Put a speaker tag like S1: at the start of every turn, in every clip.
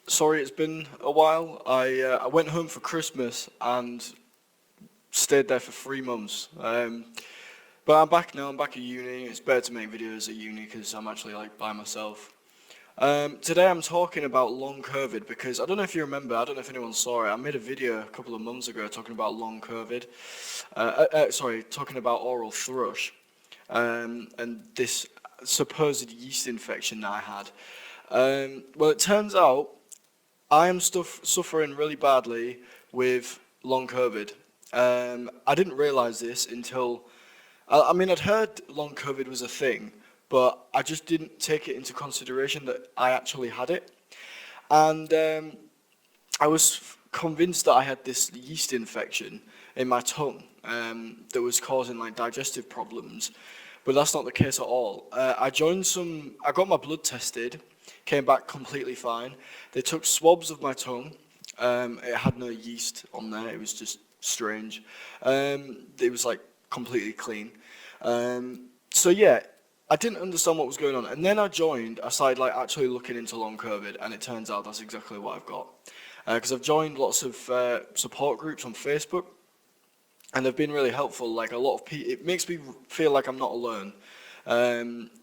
S1: Sorry, it's been a while. I went home for Christmas and stayed there for 3 months. But I'm back now. I'm back at uni. It's better to make videos at uni because I'm actually like by myself. Today I'm talking about long COVID because I don't know if you remember. I don't know if anyone saw it. I made a video a couple of months ago talking about long COVID. Sorry, talking about oral thrush and this supposed yeast infection that I had. Well, it turns out I am suffering really badly with long COVID. I didn't realize this until, I mean, I'd heard long COVID was a thing, but I just didn't take it into consideration that I actually had it. And I was convinced that I had this yeast infection in my tongue that was causing like digestive problems, but that's not the case at all. I got my blood tested, came back completely fine. They took swabs of my tongue. It had no yeast on there. It was just strange. It was like completely clean. So yeah, I didn't understand what was going on, and then I started like actually looking into long COVID, and it turns out that's exactly what I've got. Because I've joined lots of support groups on Facebook, and they've been really helpful. Like a lot of people, it makes me feel like I'm not alone.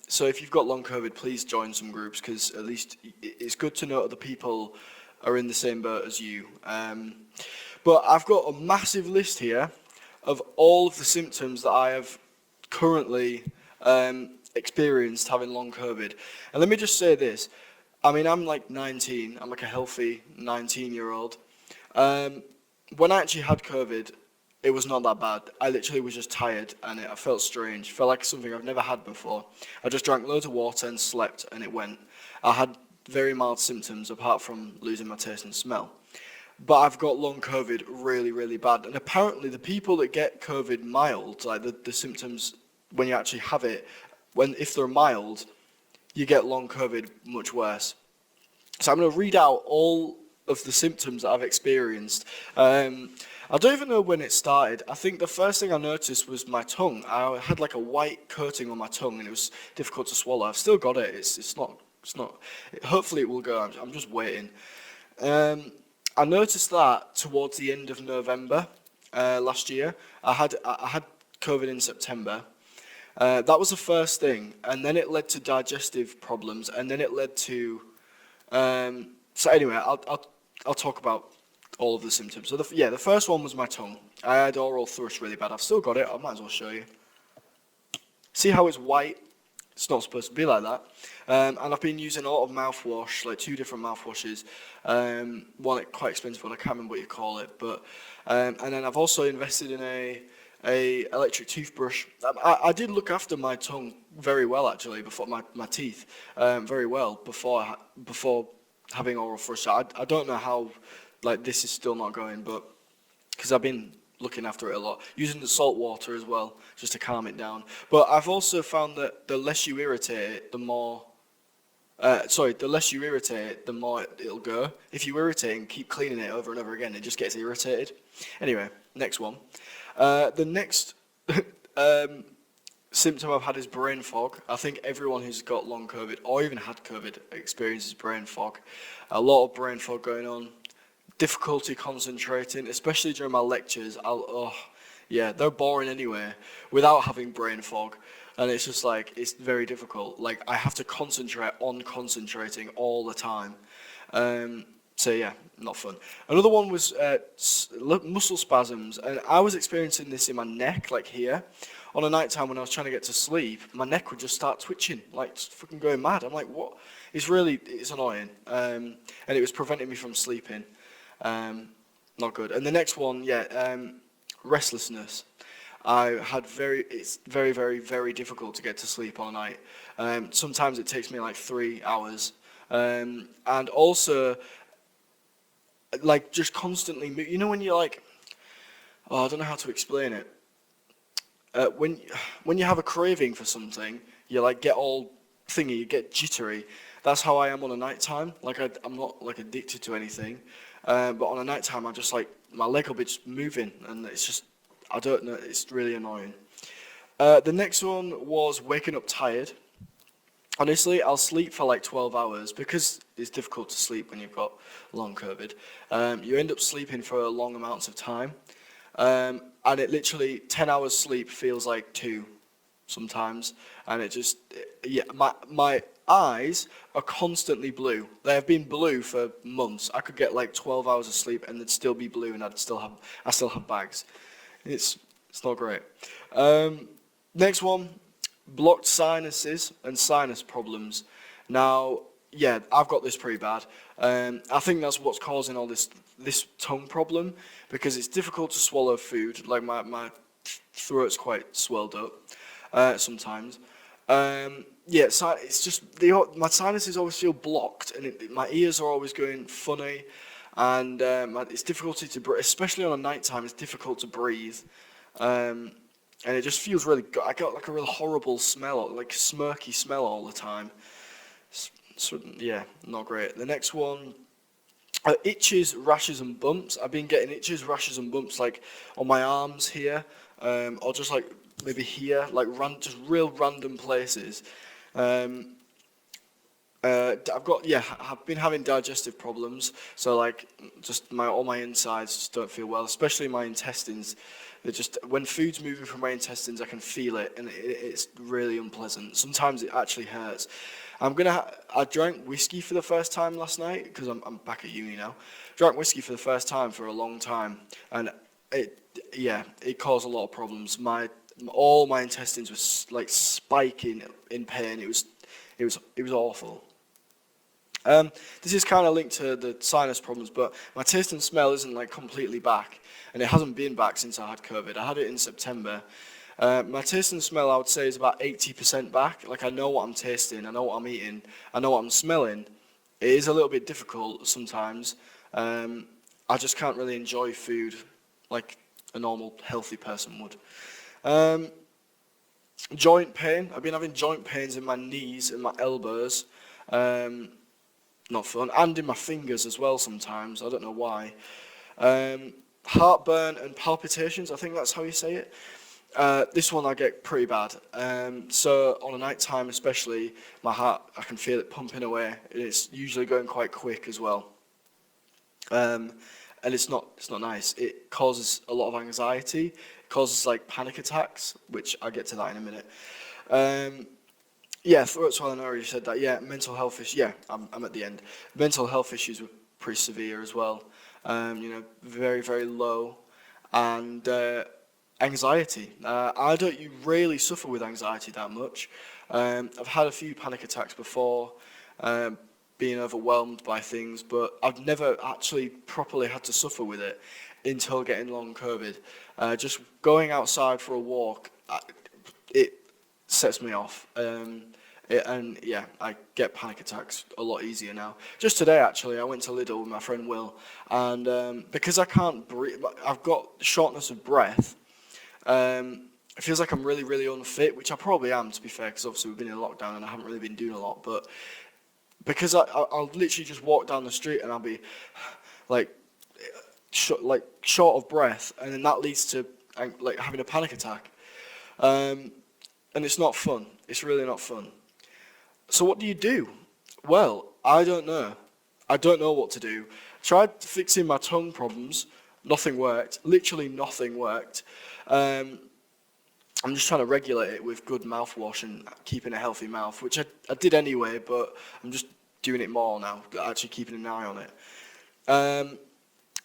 S1: So if you've got long COVID, please join some groups because at least it's good to know other people are in the same boat as you. But I've got a massive list here of all of the symptoms that I have currently experienced having long COVID. And let me just say this. I mean, I'm like 19. I'm like a healthy 19-year-old. When I actually had COVID, it was not that bad. I literally was just tired and I felt strange. Felt like something I've never had before. I just drank loads of water and slept and it went. I had very mild symptoms apart from losing my taste and smell. But I've got long COVID really, really bad. And apparently the people that get COVID mild, like the symptoms when you actually have it, if they're mild, you get long COVID much worse. So I'm going to read out all of the symptoms that I've experienced. I don't even know when it started. I think the first thing I noticed was my tongue. I had like a white coating on my tongue and it was difficult to swallow. I've still got it. It's not. Hopefully it will go. I'm just waiting. I noticed that towards the end of November last year. I had COVID in September. That was the first thing, and then it led to digestive problems, and then it led to. So anyway, I'll talk about all of the symptoms. So the first one was my tongue. I had oral thrush really bad. I've still got it. I might as well show you. See how it's white? It's not supposed to be like that. And I've been using a lot of mouthwash, like 2 different mouthwashes. One quite expensive one. I can't remember what you call it, but and then I've also invested in a electric toothbrush. I did look after my tongue very well actually before my teeth very well before having oral thrush. I don't know how like this is still not going, but because I've been looking after it a lot, using the salt water as well just to calm it down. But I've also found that the less you irritate it, the less you irritate it, the more it'll go. If you irritate and keep cleaning it over and over again, it just gets irritated. Anyway, next one. The next symptom I've had is brain fog. I think everyone who's got long COVID or even had COVID experiences brain fog. A lot of brain fog going on. Difficulty concentrating, especially during my lectures. They're boring anyway without having brain fog. And it's just like, it's very difficult. Like, I have to concentrate on concentrating all the time. So yeah, not fun. Another one was muscle spasms, and I was experiencing this in my neck, like here. On a night time when I was trying to get to sleep, my neck would just start twitching, like just fucking going mad. I'm like, what? It's annoying, and it was preventing me from sleeping. Not good. And the next one, restlessness. It's very, very, very difficult to get to sleep on a night. Sometimes it takes me like 3 hours. And also, like just constantly, when you're like, I don't know how to explain it. When you have a craving for something, you like get all thingy, you get jittery. That's how I am on a night time. Like I'm not like addicted to anything, but on a night time I just like my leg will be just moving, and it's just I don't know. It's really annoying. The next one was waking up tired. Honestly, I'll sleep for like 12 hours because it's difficult to sleep when you've got long COVID. You end up sleeping for long amounts of time, and it literally 10 hours sleep feels like two sometimes, and it just yeah, my eyes are constantly blue. They have been blue for months. I could get like 12 hours of sleep and they'd still be blue, and I still have bags. It's it's not great. Um, Next one, blocked sinuses and sinus problems. Now, yeah, I've got this pretty bad. I think that's what's causing all this tongue problem because it's difficult to swallow food. Like my throat's quite swelled up sometimes. Yeah, it's just my sinuses always feel blocked, and my ears are always going funny, and it's difficulty to breathe, especially on a night time. It's difficult to breathe. Um, and it just feels really good. I got like a real horrible smell, like smirky smell all the time. So yeah, not great. The next one, itches, rashes, and bumps. I've been getting itches, rashes, and bumps like on my arms here, or just like maybe here, like just real random places. Um, I've been having digestive problems, so like just all my insides just don't feel well, especially my intestines. They just when food's moving from my intestines, I can feel it, and it's really unpleasant. Sometimes it actually hurts. I drank whiskey for the first time last night because I'm back at uni now. Drank whiskey for the first time for a long time, and it caused a lot of problems. All my intestines were like spiking in pain. It was awful. This is kind of linked to the sinus problems, but my taste and smell isn't like completely back, and it hasn't been back since I had COVID. I had it in September. My taste and smell, I would say, is about 80% back. Like I know what I'm tasting, I know what I'm eating, I know what I'm smelling. It is a little bit difficult sometimes. I just can't really enjoy food like a normal, healthy person would. Um, Joint pain. I've been having joint pains in my knees and my elbows. Um, Not fun. And in my fingers as well sometimes. I don't know why. Heartburn and palpitations, I think that's how you say it. This one I get pretty bad. So on a night time especially, my heart, I can feel it pumping away. It's usually going quite quick as well. And it's not nice. It causes a lot of anxiety. It causes like panic attacks, which I'll get to that in a minute. Um, yeah, throat swelling, I already said that. Yeah, mental health issues. Yeah, I'm at the end. Mental health issues were pretty severe as well. Very, very low. And anxiety. I don't you really suffer with anxiety that much. I've had a few panic attacks before, um, being overwhelmed by things, but I've never actually properly had to suffer with it until getting long COVID. Just going outside for a walk, it sets me off. And yeah, I get panic attacks a lot easier now. Just today, actually, I went to Lidl with my friend Will, and because I can't breathe, I've got shortness of breath. It feels like I'm really, really unfit, which I probably am, to be fair, because obviously we've been in lockdown and I haven't really been doing a lot. But because I'll literally just walk down the street and I'll be like, like short of breath, and then that leads to like having a panic attack. Um, and it's not fun. It's really not fun. So what do you do? Well, I don't know. I don't know what to do. Tried fixing my tongue problems. Nothing worked. Literally nothing worked. Um, I'm just trying to regulate it with good mouthwash and keeping a healthy mouth, which I did anyway, but I'm just doing it more now, actually keeping an eye on it. Um,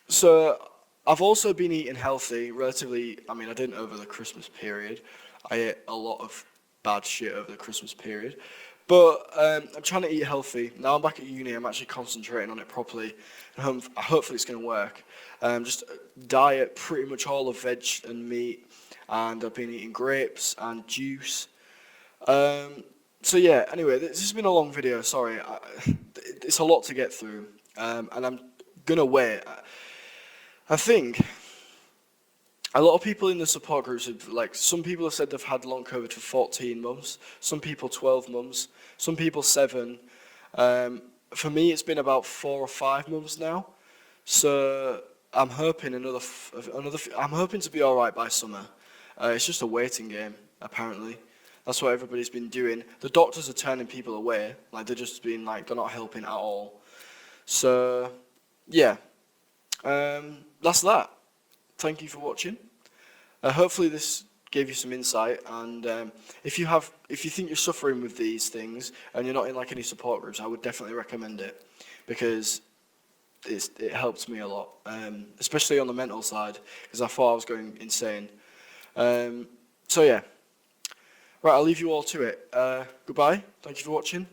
S1: so I've also been eating healthy, relatively. I mean, I didn't over the Christmas period. I ate a lot of bad shit over the Christmas period. But I'm trying to eat healthy. Now I'm back at uni, I'm actually concentrating on it properly. And hopefully it's going to work. Just diet pretty much all of veg and meat. And I've been eating grapes and juice. So yeah, anyway, this has been a long video, sorry. It's a lot to get through. And I'm going to wait. I think a lot of people in the support groups have, like, some people have said they've had long COVID for 14 months, some people 12 months, some people 7. For me, it's been about 4 or 5 months now. So I'm hoping I'm hoping to be all right by summer. It's just a waiting game, apparently. That's what everybody's been doing. The doctors are turning people away. Like, they're just being like, they're not helping at all. So, yeah. That's that. Thank you for watching. Hopefully this gave you some insight, and if you think you're suffering with these things and you're not in like any support groups, I would definitely recommend it, because it helped me a lot, especially on the mental side, because I thought I was going insane. So yeah, right, I'll leave you all to it. Goodbye. Thank you for watching.